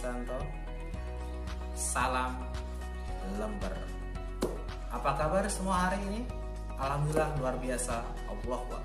Susanto. Salam lember. Apa kabar semua hari ini? Alhamdulillah luar biasa. Allahu Akbar.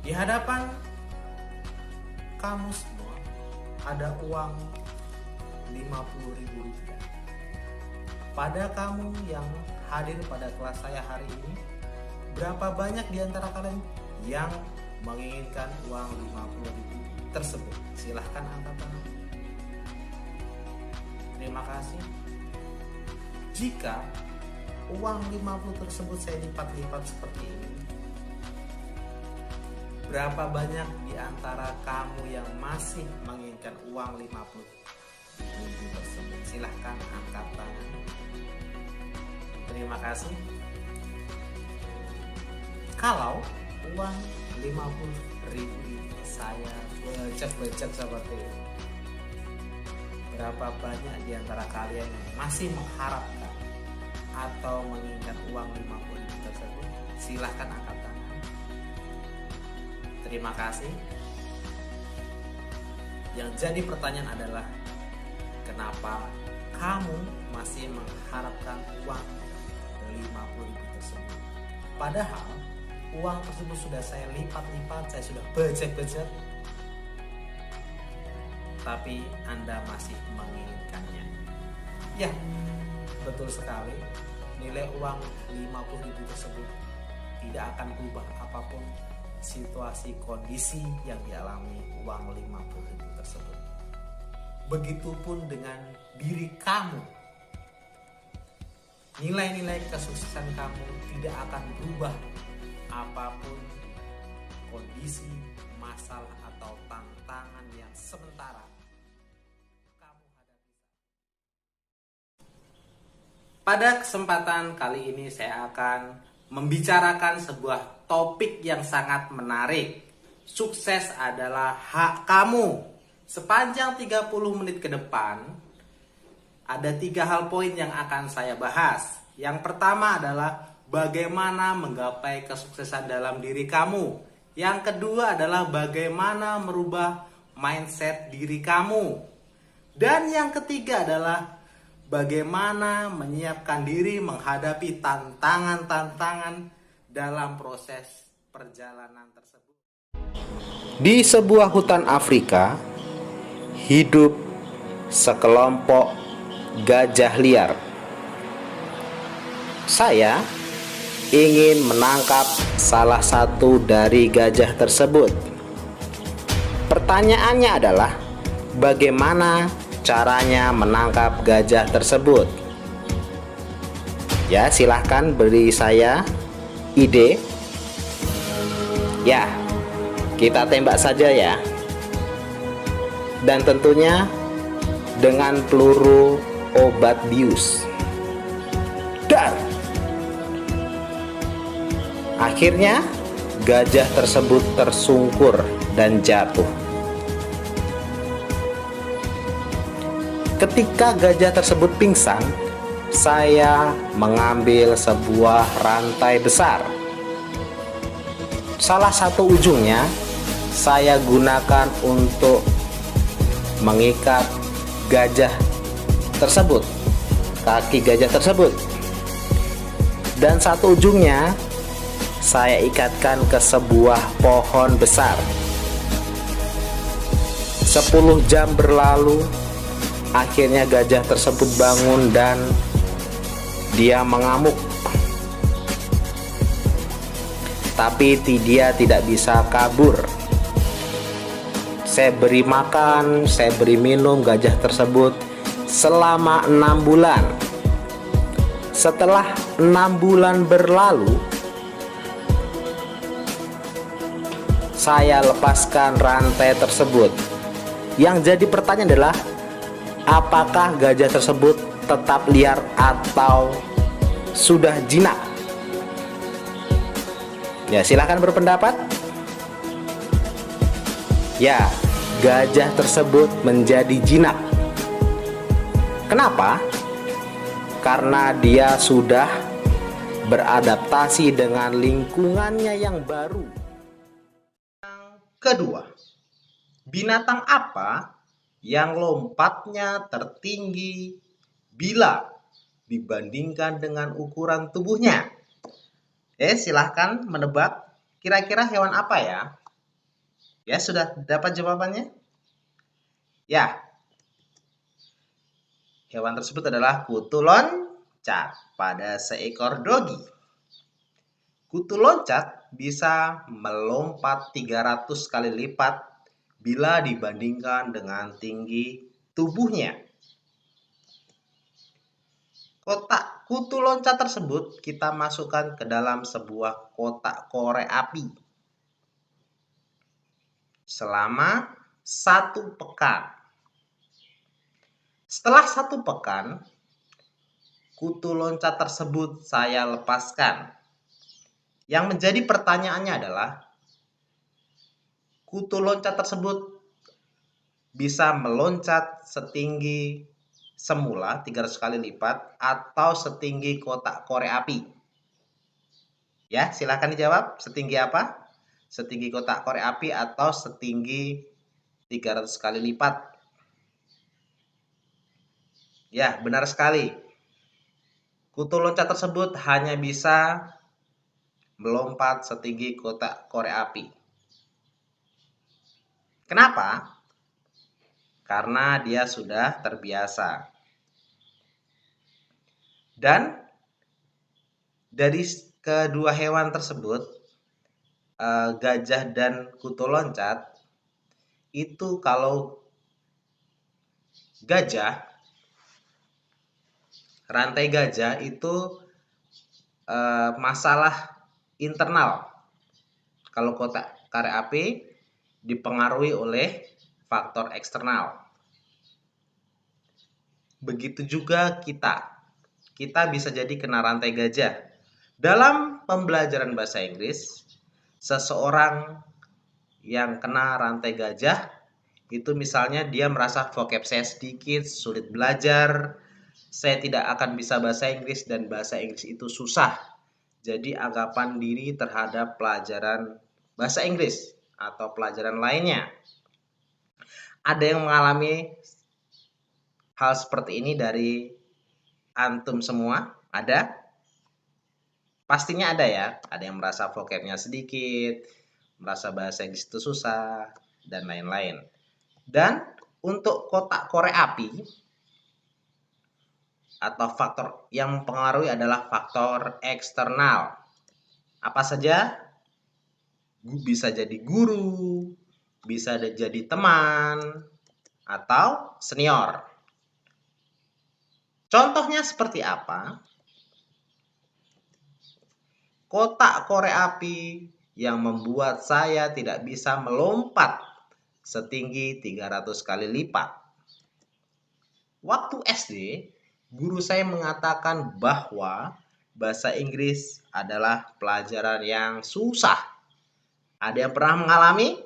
Di hadapan kamu semua ada uang 50.000 rupiah. Pada kamu yang hadir pada kelas saya hari ini, berapa banyak di antara kalian yang menginginkan uang 50.000 tersebut? Silahkan angkat tangan. Terima kasih. Jika uang 50 tersebut saya lipat-lipat seperti ini, berapa banyak di antara kamu yang masih menginginkan uang 50.000 tersebut? Silahkan angkat tangan. Terima kasih. Kalau uang 50.000 saya becek-becek seperti ini, berapa banyak di antara kalian yang masih mengharapkan atau menginginkan uang 50.000 tersebut? Silahkan angkat tangan. Terima kasih. Yang jadi pertanyaan adalah, kenapa kamu masih mengharapkan uang 50.000 tersebut? Padahal uang tersebut sudah saya lipat-lipat, saya sudah becek-becek, tapi Anda masih menginginkannya. Ya, betul sekali. Nilai uang 50.000 tersebut tidak akan berubah apapun situasi kondisi yang dialami uang 50.000 tersebut. Begitupun dengan diri kamu. Nilai-nilai kesuksesan kamu tidak akan berubah apapun kondisi, masalah atau tantangan yang sementara kamu hadapi. Pada kesempatan kali ini saya akan membicarakan sebuah topik yang sangat menarik. Sukses adalah hak kamu. Sepanjang 30 menit ke depan, ada 3 hal poin yang akan saya bahas. Yang pertama adalah bagaimana menggapai kesuksesan dalam diri kamu. Yang kedua adalah bagaimana merubah mindset diri kamu. Dan yang ketiga adalah bagaimana menyiapkan diri menghadapi tantangan-tantangan dalam proses perjalanan tersebut. Di sebuah hutan Afrika, hidup sekelompok gajah liar. Saya ingin menangkap salah satu dari gajah tersebut. Pertanyaannya adalah, bagaimana caranya menangkap gajah tersebut? Ya, silahkan beri saya ide. Ya, kita tembak saja ya. Dan tentunya dengan peluru obat bius. Dar! Akhirnya gajah tersebut tersungkur dan jatuh. Ketika gajah tersebut pingsan, saya mengambil sebuah rantai besar. Salah satu ujungnya saya gunakan untuk mengikat gajah tersebut, kaki gajah tersebut. Dan satu ujungnya saya ikatkan ke sebuah pohon besar. 10 jam berlalu, akhirnya gajah tersebut bangun dan dia mengamuk. Tapi dia tidak bisa kabur. Saya beri makan, saya beri minum gajah tersebut selama 6 bulan. Setelah 6 bulan berlalu, saya lepaskan rantai tersebut. Yang jadi pertanyaan adalah, apakah gajah tersebut tetap liar atau sudah jinak? Ya, silahkan berpendapat. Ya, gajah tersebut menjadi jinak. Kenapa? Karena dia sudah beradaptasi dengan lingkungannya yang baru. Kedua, binatang apa yang lompatnya tertinggi bila dibandingkan dengan ukuran tubuhnya? Silahkan menebak. Kira-kira hewan apa ya? Ya, sudah dapat jawabannya? Ya, hewan tersebut adalah kutu loncat pada seekor dogi. Kutu loncat bisa melompat 300 kali lipat bila dibandingkan dengan tinggi tubuhnya. Kotak kutu loncat tersebut kita masukkan ke dalam sebuah kotak korek api selama 1 pekan. Setelah 1 pekan, kutu loncat tersebut saya lepaskan. Yang menjadi pertanyaannya adalah, kutu loncat tersebut bisa meloncat setinggi semula 300 kali lipat atau setinggi kotak korek api? Ya, silakan dijawab. Setinggi apa? Setinggi kotak korek api atau setinggi 300 kali lipat? Ya, benar sekali. Kutu loncat tersebut hanya bisa melompat setinggi kotak korek api. Kenapa? Karena dia sudah terbiasa. Dan dari kedua hewan tersebut, gajah dan kutu loncat, itu kalau gajah, rantai gajah itu masalah internal. Kalau kotak korek api dipengaruhi oleh faktor eksternal. Begitu juga kita bisa jadi kena rantai gajah. Dalam pembelajaran bahasa Inggris, seseorang yang kena rantai gajah itu misalnya dia merasa vocab saya sedikit, sulit belajar, saya tidak akan bisa bahasa Inggris dan bahasa Inggris itu susah. Jadi anggapan diri terhadap pelajaran bahasa Inggris atau pelajaran lainnya. Ada yang mengalami hal seperti ini dari antum semua? Ada? Pastinya ada ya. Ada yang merasa vocabnya sedikit, merasa bahasa Inggris itu susah, dan lain-lain. Dan untuk kotak korek api, atau faktor yang mempengaruhi adalah faktor eksternal. Apa saja? Bisa jadi guru, bisa jadi teman, atau senior. Contohnya seperti apa? Kotak korek api yang membuat saya tidak bisa melompat setinggi 300 kali lipat. Waktu SD, guru saya mengatakan bahwa bahasa Inggris adalah pelajaran yang susah. Ada yang pernah mengalami?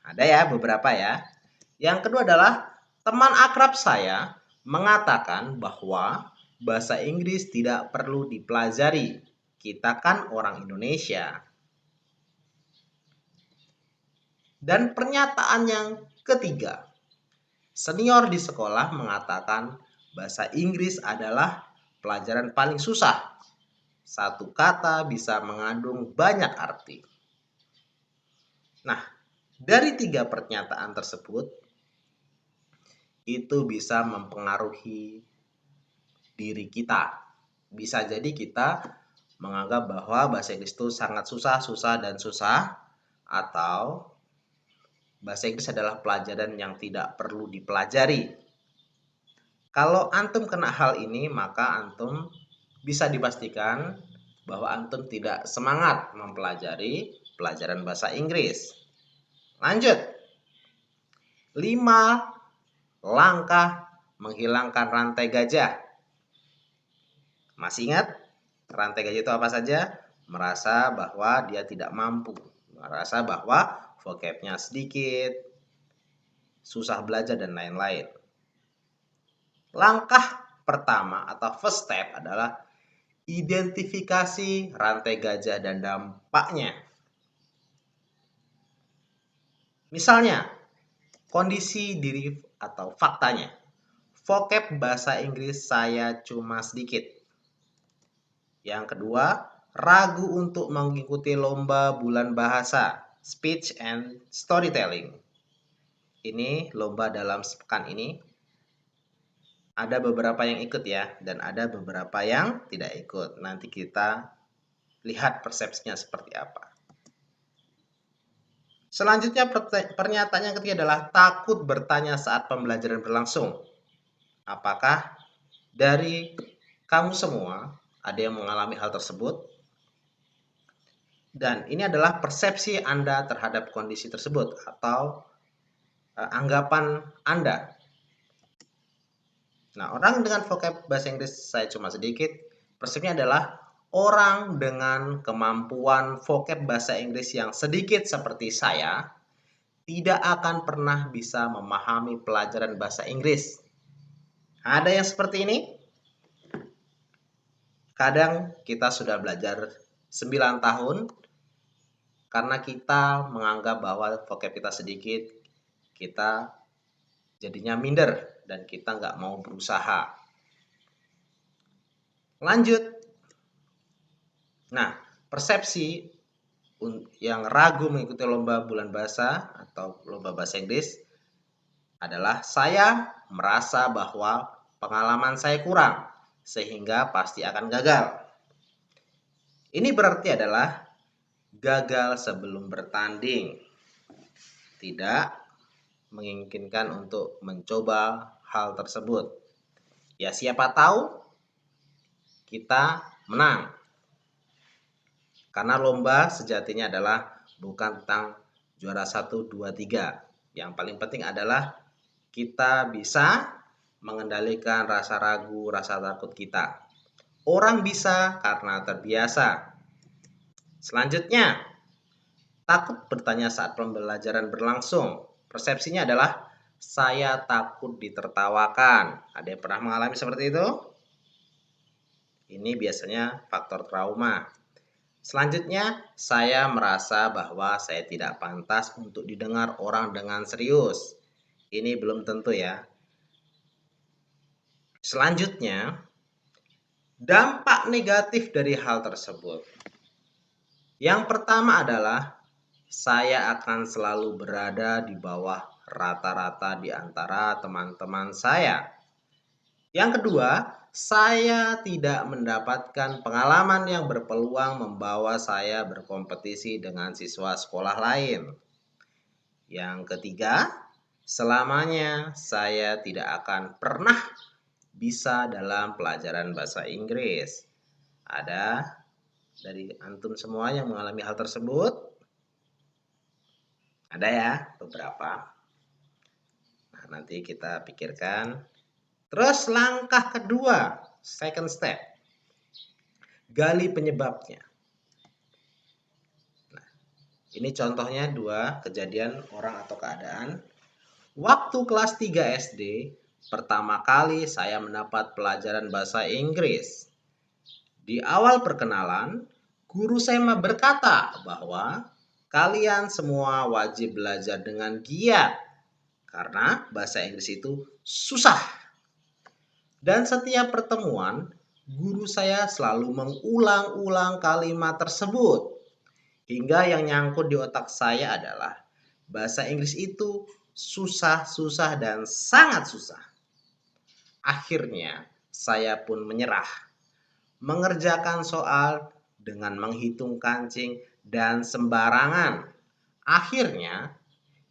Ada ya, beberapa ya. Yang kedua adalah teman akrab saya mengatakan bahwa bahasa Inggris tidak perlu dipelajari. Kita kan orang Indonesia. Dan pernyataan yang ketiga, senior di sekolah mengatakan bahasa Inggris adalah pelajaran paling susah. Satu kata bisa mengandung banyak arti. Nah, dari 3 pernyataan tersebut, itu bisa mempengaruhi diri kita. Bisa jadi kita menganggap bahwa bahasa Inggris itu sangat susah, dan susah, atau bahasa Inggris adalah pelajaran yang tidak perlu dipelajari. Kalau antum kena hal ini, maka antum bisa dipastikan bahwa antum tidak semangat mempelajari pelajaran bahasa Inggris. Lanjut. 5 langkah menghilangkan rantai gajah. Masih ingat? Rantai gajah itu apa saja? Merasa bahwa dia tidak mampu. Merasa bahwa vocabnya sedikit, susah belajar, dan lain-lain. Langkah pertama atau first step adalah identifikasi rantai gajah dan dampaknya. Misalnya, kondisi diri atau faktanya. Vocab bahasa Inggris saya cuma sedikit. Yang kedua, ragu untuk mengikuti lomba bulan bahasa, speech and storytelling. Ini lomba dalam sepekan ini. Ada beberapa yang ikut ya, dan ada beberapa yang tidak ikut. Nanti kita lihat persepsinya seperti apa. Selanjutnya pernyataan yang ketiga adalah takut bertanya saat pembelajaran berlangsung. Apakah dari kamu semua ada yang mengalami hal tersebut? Dan ini adalah persepsi Anda terhadap kondisi tersebut atau anggapan Anda. Nah, orang dengan vocab bahasa Inggris saya cuma sedikit, persepsinya adalah orang dengan kemampuan vocab bahasa Inggris yang sedikit seperti saya tidak akan pernah bisa memahami pelajaran bahasa Inggris. Ada yang seperti ini? Kadang kita sudah belajar 9 tahun, karena kita menganggap bahwa vocab kita sedikit, kita jadinya minder dan kita nggak mau berusaha. Lanjut. Nah, persepsi yang ragu mengikuti lomba bulan bahasa atau lomba bahasa Inggris adalah saya merasa bahwa pengalaman saya kurang sehingga pasti akan gagal. Ini berarti adalah gagal sebelum bertanding. Tidak menginginkan untuk mencoba hal tersebut. Ya siapa tahu kita menang. Karena lomba sejatinya adalah bukan tentang juara 1, 2, 3. Yang paling penting adalah kita bisa mengendalikan rasa ragu, rasa takut kita. Orang bisa karena terbiasa. Selanjutnya, takut bertanya saat pembelajaran berlangsung. Persepsinya adalah saya takut ditertawakan. Ada yang pernah mengalami seperti itu? Ini biasanya faktor trauma. Selanjutnya, saya merasa bahwa saya tidak pantas untuk didengar orang dengan serius. Ini belum tentu ya. Selanjutnya, dampak negatif dari hal tersebut. Yang pertama adalah saya akan selalu berada di bawah rata-rata di antara teman-teman saya. Yang kedua, saya tidak mendapatkan pengalaman yang berpeluang membawa saya berkompetisi dengan siswa sekolah lain. Yang ketiga, selamanya saya tidak akan pernah bisa dalam pelajaran bahasa Inggris. Ada dari antum semua yang mengalami hal tersebut? Ada ya, beberapa. Nah, nanti kita pikirkan. Terus langkah kedua, second step. Gali penyebabnya. Nah, ini contohnya dua kejadian orang atau keadaan. Waktu kelas 3 SD, pertama kali saya mendapat pelajaran bahasa Inggris. Di awal perkenalan, guru saya berkata bahwa kalian semua wajib belajar dengan giat karena bahasa Inggris itu susah. Dan setiap pertemuan, guru saya selalu mengulang-ulang kalimat tersebut. Hingga yang nyangkut di otak saya adalah bahasa Inggris itu susah, dan sangat susah. Akhirnya, saya pun menyerah. Mengerjakan soal dengan menghitung kancing dan sembarangan. Akhirnya,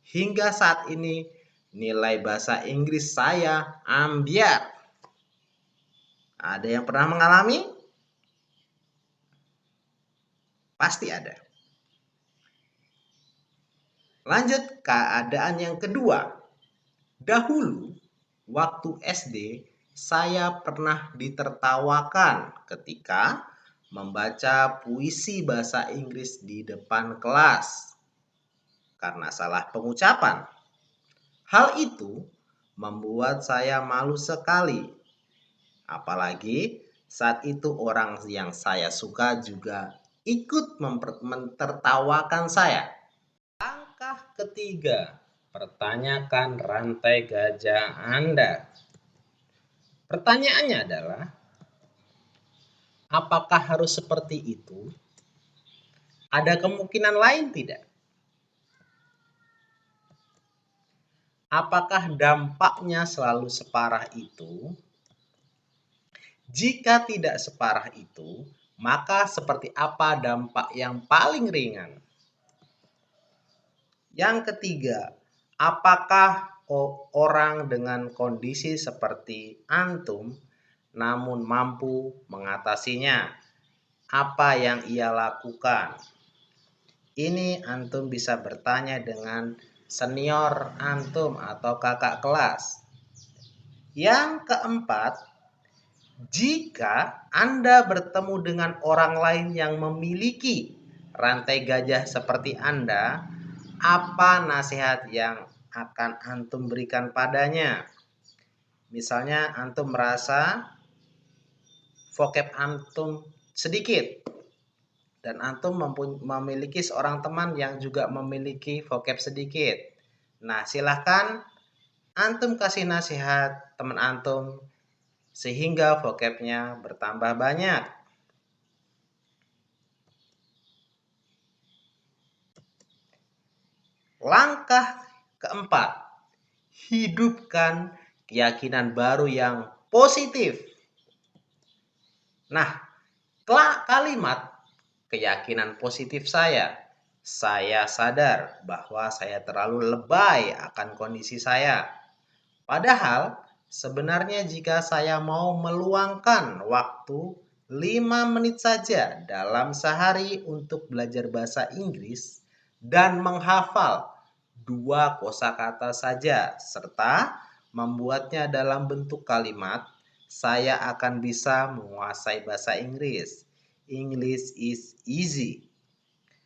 hingga saat ini nilai bahasa Inggris saya ambiar. Ada yang pernah mengalami? Pasti ada. Lanjut keadaan yang kedua. Dahulu, waktu SD, saya pernah ditertawakan ketika membaca puisi bahasa Inggris di depan kelas karena salah pengucapan. Hal itu membuat saya malu sekali. Apalagi saat itu orang yang saya suka juga ikut mentertawakan saya. Langkah ketiga, Pertanyakan rantai gajah Anda. Pertanyaannya adalah, apakah harus seperti itu? Ada kemungkinan lain tidak? Apakah dampaknya selalu separah itu? Jika tidak separah itu, maka seperti apa dampak yang paling ringan? Yang ketiga, apakah orang dengan kondisi seperti antum namun mampu mengatasinya? Apa yang ia lakukan? Ini antum bisa bertanya dengan senior antum atau kakak kelas. Yang keempat, jika Anda bertemu dengan orang lain yang memiliki rantai gajah seperti Anda, apa nasihat yang akan antum berikan padanya? Misalnya antum merasa vocab antum sedikit dan antum memiliki seorang teman yang juga memiliki vocab sedikit. Nah, silahkan antum kasih nasihat teman antum sehingga vocabnya bertambah banyak. Langkah keempat, hidupkan keyakinan baru yang positif. Nah, kalimat keyakinan positif saya sadar bahwa saya terlalu lebay akan kondisi saya. Padahal sebenarnya jika saya mau meluangkan waktu 5 menit saja dalam sehari untuk belajar bahasa Inggris dan menghafal 2 kosakata saja serta membuatnya dalam bentuk kalimat, saya akan bisa menguasai bahasa Inggris. English is easy.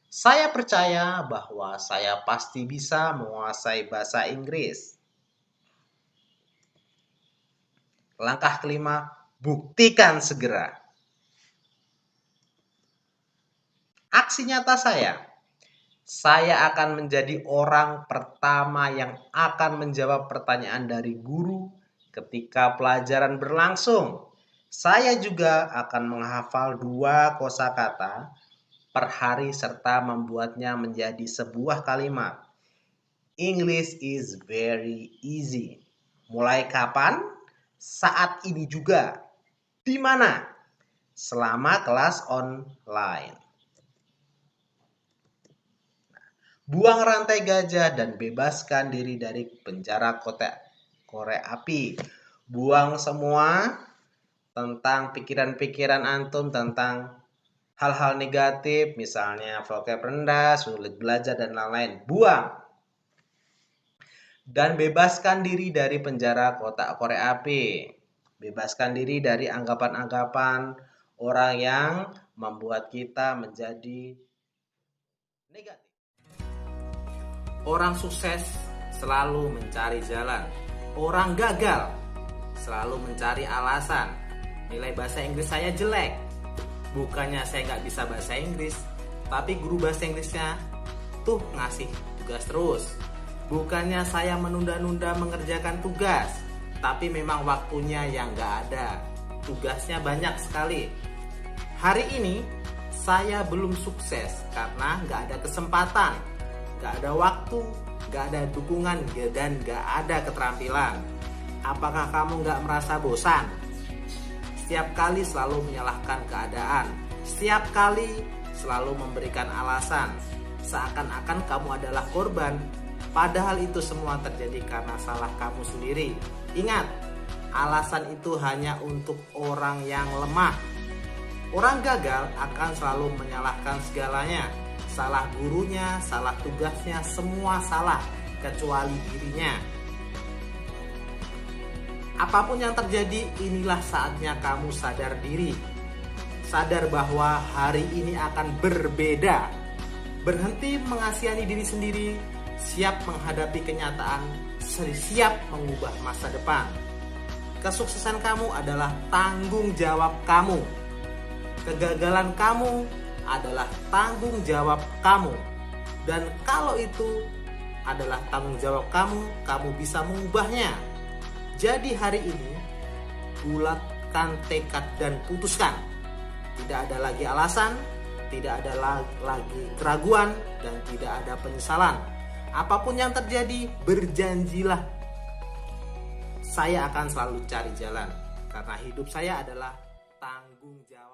Saya percaya bahwa saya pasti bisa menguasai bahasa Inggris. Langkah kelima, buktikan segera. Aksi nyata saya akan menjadi orang pertama yang akan menjawab pertanyaan dari guru ketika pelajaran berlangsung. Saya juga akan menghafal 2 kosakata per hari serta membuatnya menjadi sebuah kalimat. English is very easy. Mulai kapan? Saat ini juga. Di mana? Selama kelas online. Buang rantai gajah dan bebaskan diri dari penjara korek api. Buang semua tentang pikiran-pikiran antum tentang hal-hal negatif, misalnya vocab rendah, sulit belajar, dan lain-lain. Buang. Dan bebaskan diri dari penjara kotak korek api. Bebaskan diri dari anggapan-anggapan orang yang membuat kita menjadi negatif. Orang sukses selalu mencari jalan. Orang gagal selalu mencari alasan. Nilai bahasa Inggris saya jelek. Bukannya saya nggak bisa bahasa Inggris, tapi guru bahasa Inggrisnya tuh ngasih tugas terus. Bukannya saya menunda-nunda mengerjakan tugas, tapi memang waktunya yang nggak ada. Tugasnya banyak sekali. Hari ini saya belum sukses karena nggak ada kesempatan, nggak ada waktu, nggak ada dukungan, dan nggak ada keterampilan. Apakah kamu nggak merasa bosan? Setiap kali selalu menyalahkan keadaan, setiap kali selalu memberikan alasan, seakan-akan kamu adalah korban. Padahal itu semua terjadi karena salah kamu sendiri. Ingat, alasan itu hanya untuk orang yang lemah. Orang gagal akan selalu menyalahkan segalanya. Salah gurunya, salah tugasnya, semua salah kecuali dirinya. Apapun yang terjadi, inilah saatnya kamu sadar diri. Sadar bahwa hari ini akan berbeda. Berhenti mengasihani diri sendiri, siap menghadapi kenyataan, siap mengubah masa depan. Kesuksesan kamu adalah tanggung jawab kamu. Kegagalan kamu adalah tanggung jawab kamu. Dan kalau itu adalah tanggung jawab kamu, kamu bisa mengubahnya. Jadi hari ini, bulatkan tekad dan putuskan. Tidak ada lagi alasan, tidak ada lagi keraguan, dan tidak ada penyesalan. Apapun yang terjadi, berjanjilah. Saya akan selalu cari jalan, karena hidup saya adalah tanggung jawab.